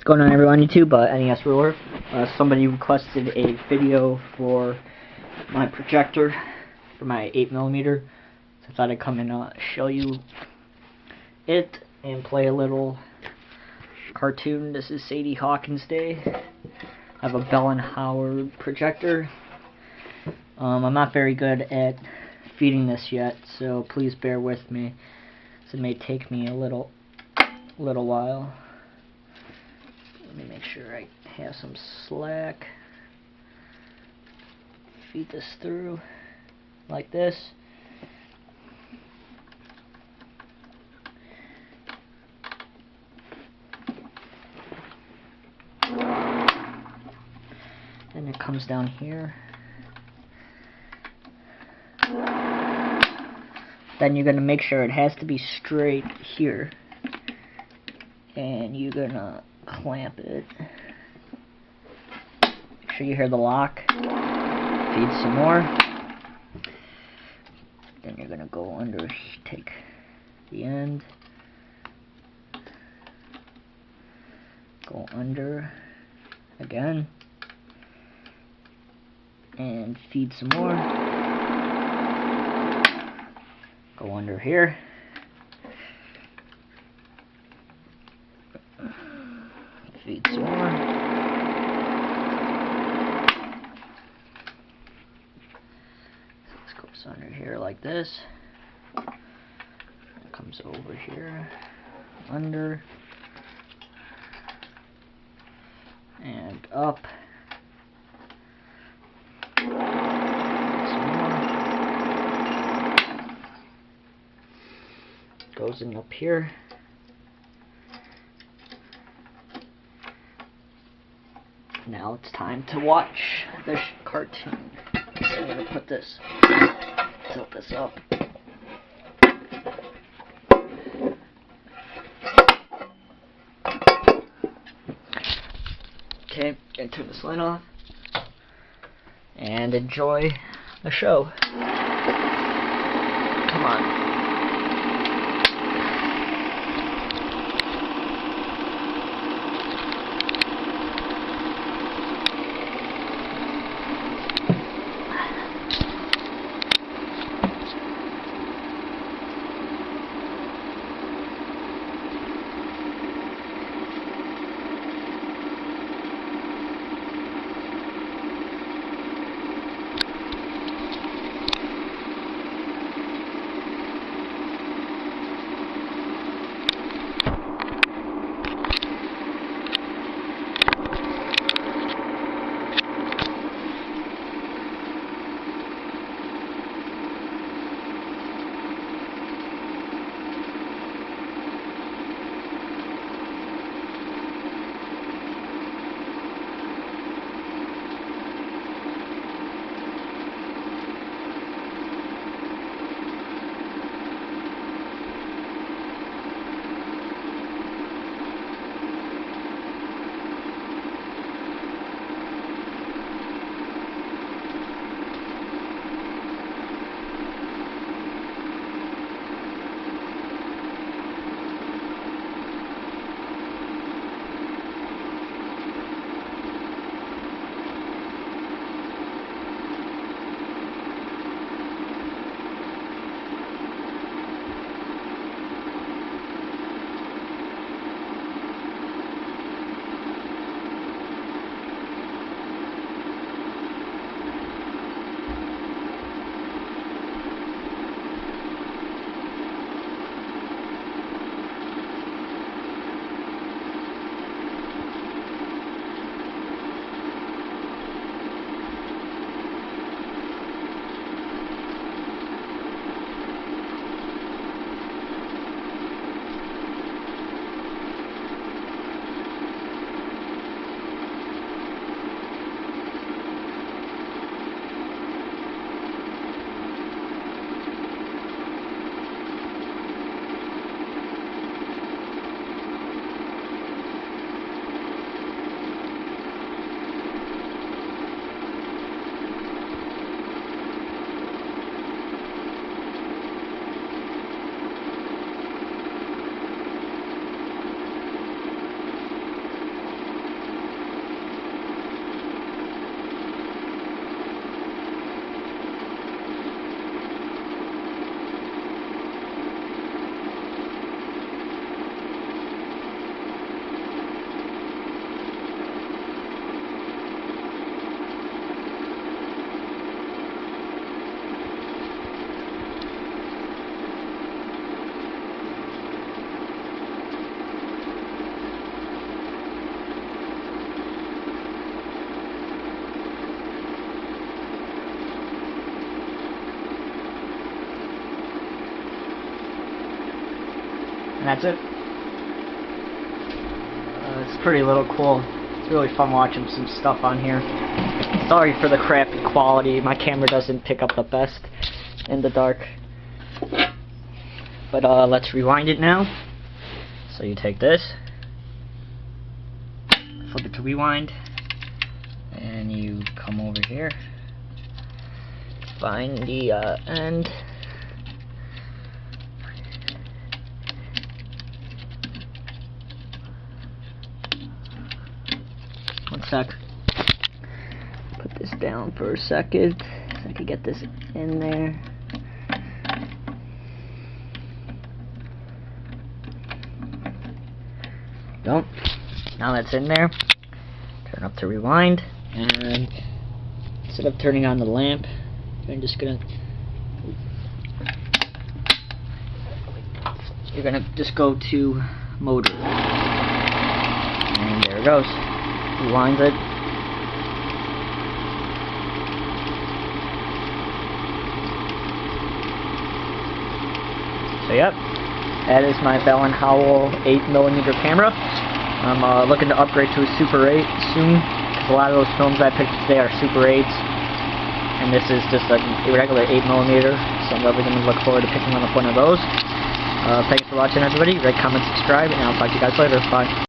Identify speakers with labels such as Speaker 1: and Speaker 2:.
Speaker 1: Going on, everyone on YouTube, NES Ruler. Somebody requested a video for my projector for my 8mm, so I thought I'd come and show you it and play a little cartoon. This is Sadie Hawkins Day. I have a Bell & Howard projector. I'm not very good at feeding this yet, so please bear with me. So it may take me a little while. Let me make sure I have some slack. Feed this through like this. Then it comes down here. Then you're going to make sure it has to be straight here. And you're going to clamp it. Make sure you hear the lock. Feed some more. Then you're going to go under, take the end. Go under again. And feed some more. Go under here. Feed some more. This goes under here like this. It comes over here, under, and up. Some more. Goes in up here. Now it's time to watch this cartoon. So I'm going to put this, tilt this up. Okay, and turn this light off. And enjoy the show. Come on. And that's it. It's pretty little cool. It's really fun watching some stuff on here. Sorry for the crappy quality. My camera doesn't pick up the best in the dark. But let's rewind it now. So you take this, flip it to rewind, and you come over here, find the end. One sec. Put this down for a second so I can get this in there. Don't. Now that's in there. Turn up to rewind, and instead of turning on the lamp, you're just gonna just go to motor, and there it goes. Rewinds it. So yep, that is my Bell & Howell 8mm camera. I'm looking to upgrade to a Super 8 soon, because a lot of those films I picked today are Super 8s, and this is just a regular 8mm, so I'm really going to look forward to picking up one of those. Thanks for watching, everybody. Rate, comment, subscribe, and I'll talk to you guys later. Bye.